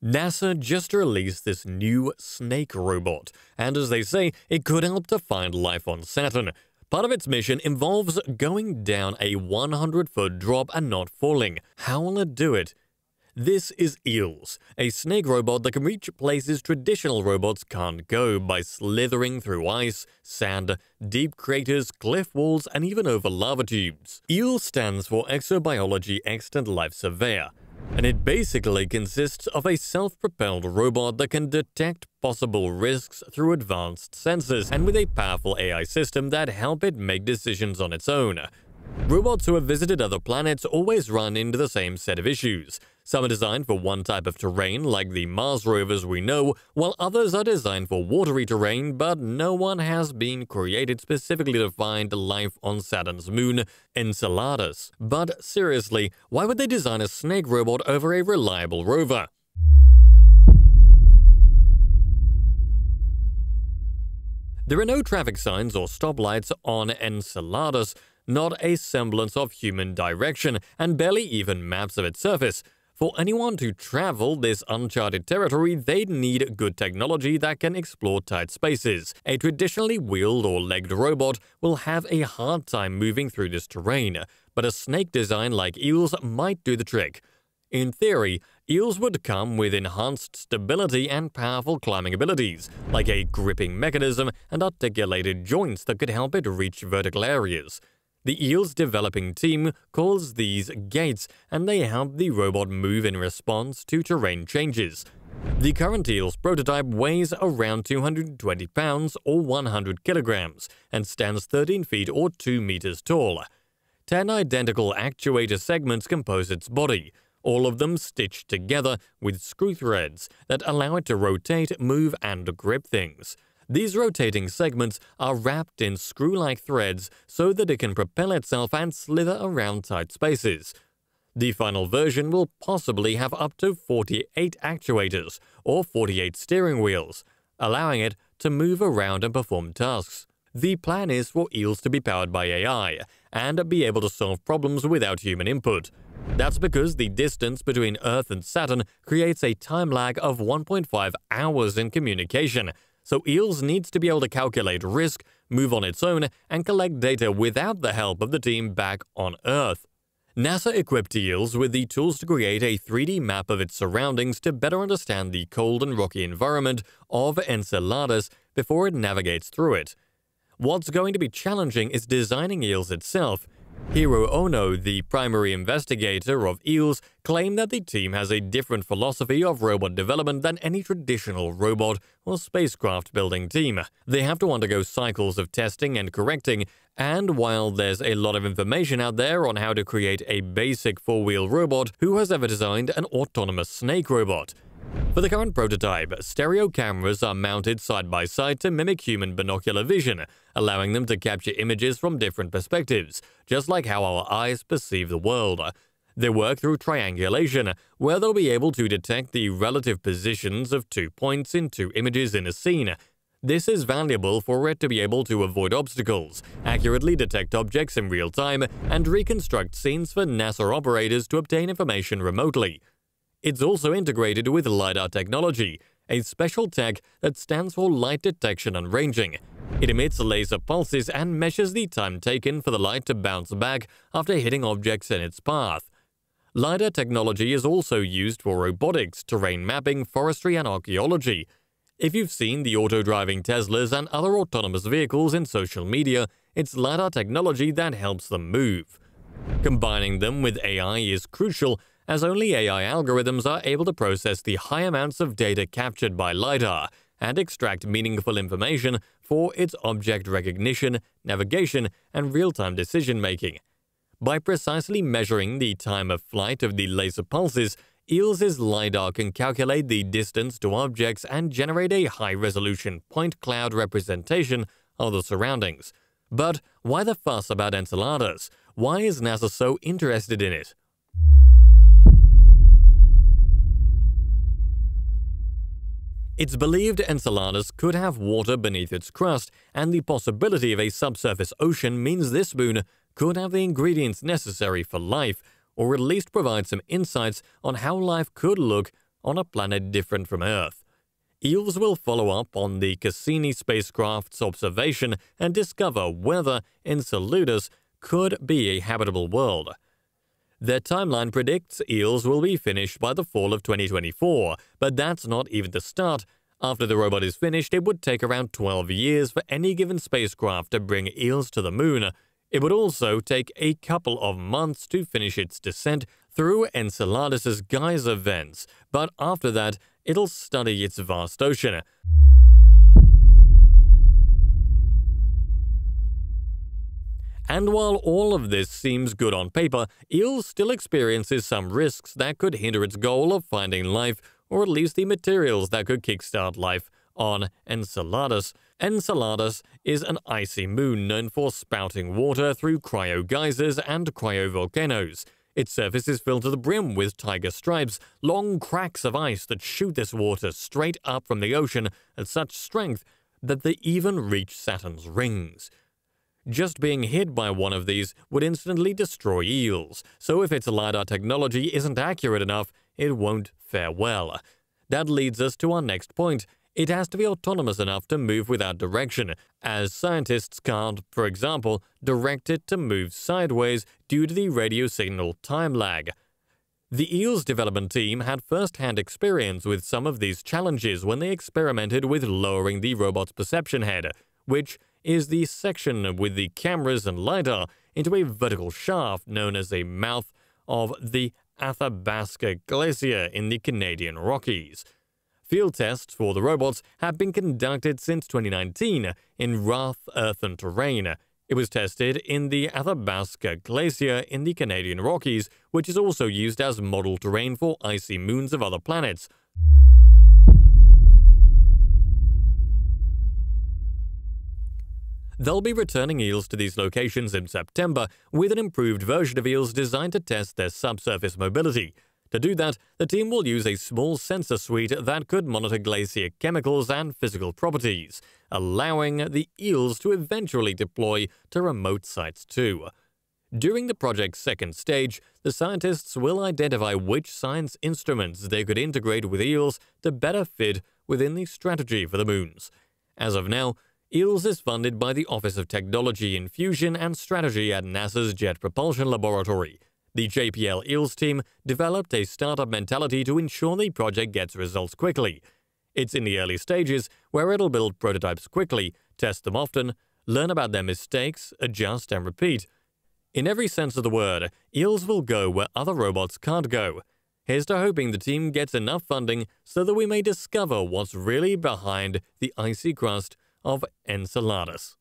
NASA just released this new snake robot, and as they say, it could help to find life on Saturn. Part of its mission involves going down a 100-foot drop and not falling. How will it do it? This is Eels, a snake robot that can reach places traditional robots can't go by slithering through ice, sand, deep craters, cliff walls, and even over lava tubes. Eels stands for Exobiology Extant Life Surveyor, and it basically consists of a self-propelled robot that can detect possible risks through advanced sensors and with a powerful AI system that help it make decisions on its own. Robots who have visited other planets always run into the same set of issues. Some are designed for one type of terrain, like the Mars rovers we know, while others are designed for watery terrain, but no one has been created specifically to find life on Saturn's moon, Enceladus. But seriously, why would they design a snake robot over a reliable rover? There are no traffic signs or stoplights on Enceladus, not a semblance of human direction, and barely even maps of its surface. For anyone to travel this uncharted territory, they'd need good technology that can explore tight spaces. A traditionally wheeled or legged robot will have a hard time moving through this terrain, but a snake design like Eels might do the trick. In theory, Eels would come with enhanced stability and powerful climbing abilities, like a gripping mechanism and articulated joints that could help it reach vertical areas. The Eels developing team calls these gates, and they help the robot move in response to terrain changes. The current Eels prototype weighs around 220 pounds or 100 kilograms and stands 13 feet or 2 meters tall. 10 identical actuator segments compose its body, all of them stitched together with screw threads that allow it to rotate, move, and grip things. These rotating segments are wrapped in screw-like threads so that it can propel itself and slither around tight spaces. The final version will possibly have up to 48 actuators or 48 steering wheels, allowing it to move around and perform tasks. The plan is for Eels to be powered by AI and be able to solve problems without human input. That's because the distance between Earth and Saturn creates a time lag of 1.5 hours in communication. So Eels needs to be able to calculate risk, move on its own, and collect data without the help of the team back on Earth. NASA equipped Eels with the tools to create a 3D map of its surroundings to better understand the cold and rocky environment of Enceladus before it navigates through it. What's going to be challenging is designing Eels itself. Hiro Ono, the primary investigator of Eels, claimed that the team has a different philosophy of robot development than any traditional robot or spacecraft building team. They have to undergo cycles of testing and correcting, and while there's a lot of information out there on how to create a basic four-wheel robot, who has ever designed an autonomous snake robot? For the current prototype, stereo cameras are mounted side by side to mimic human binocular vision, allowing them to capture images from different perspectives, just like how our eyes perceive the world. They work through triangulation, where they'll be able to detect the relative positions of 2 points in 2 images in a scene. This is valuable for it to be able to avoid obstacles, accurately detect objects in real time, and reconstruct scenes for NASA operators to obtain information remotely. It's also integrated with LiDAR technology, a special tech that stands for light detection and ranging. It emits laser pulses and measures the time taken for the light to bounce back after hitting objects in its path. LiDAR technology is also used for robotics, terrain mapping, forestry, and archaeology. If you've seen the auto-driving Teslas and other autonomous vehicles in social media, it's LiDAR technology that helps them move. Combining them with AI is crucial, as only AI algorithms are able to process the high amounts of data captured by LiDAR and extract meaningful information for its object recognition, navigation, and real-time decision-making. By precisely measuring the time of flight of the laser pulses, Eels' LiDAR can calculate the distance to objects and generate a high-resolution point cloud representation of the surroundings. But why the fuss about Enceladus? Why is NASA so interested in it? It's believed Enceladus could have water beneath its crust, and the possibility of a subsurface ocean means this moon could have the ingredients necessary for life, or at least provide some insights on how life could look on a planet different from Earth. Eels will follow up on the Cassini spacecraft's observation and discover whether Enceladus could be a habitable world. Their timeline predicts Eels will be finished by the fall of 2024, but that's not even the start. After the robot is finished, it would take around 12 years for any given spacecraft to bring Eels to the Moon. It would also take a couple of months to finish its descent through Enceladus's geyser vents, but after that, it'll study its vast ocean. And while all of this seems good on paper, Eels still experiences some risks that could hinder its goal of finding life, or at least the materials that could kickstart life on Enceladus. Enceladus is an icy moon known for spouting water through cryogeysers and cryovolcanoes. Its surface is filled to the brim with tiger stripes, long cracks of ice that shoot this water straight up from the ocean at such strength that they even reach Saturn's rings. Just being hit by one of these would instantly destroy Eels, so if its LiDAR technology isn't accurate enough, it won't fare well. That leads us to our next point. It has to be autonomous enough to move without direction, as scientists can't, for example, direct it to move sideways due to the radio signal time lag. The Eels development team had first-hand experience with some of these challenges when they experimented with lowering the robot's perception head, which is the section with the cameras and LiDAR, into a vertical shaft known as a mouth of the Athabasca Glacier in the Canadian Rockies. Field tests for the robots have been conducted since 2019 in rough earthen terrain. It was tested in the Athabasca Glacier in the Canadian Rockies, which is also used as model terrain for icy moons of other planets. They'll be returning Eels to these locations in September with an improved version of Eels designed to test their subsurface mobility. To do that, the team will use a small sensor suite that could monitor glacier chemicals and physical properties, allowing the Eels to eventually deploy to remote sites too. During the project's second stage, the scientists will identify which science instruments they could integrate with Eels to better fit within the strategy for the moons. As of now, Eels is funded by the Office of Technology in Fusion and Strategy at NASA's Jet Propulsion Laboratory. The JPL Eels team developed a startup mentality to ensure the project gets results quickly. It's in the early stages where it'll build prototypes quickly, test them often, learn about their mistakes, adjust and repeat. In every sense of the word, Eels will go where other robots can't go. Here's to hoping the team gets enough funding so that we may discover what's really behind the icy crust of Enceladus.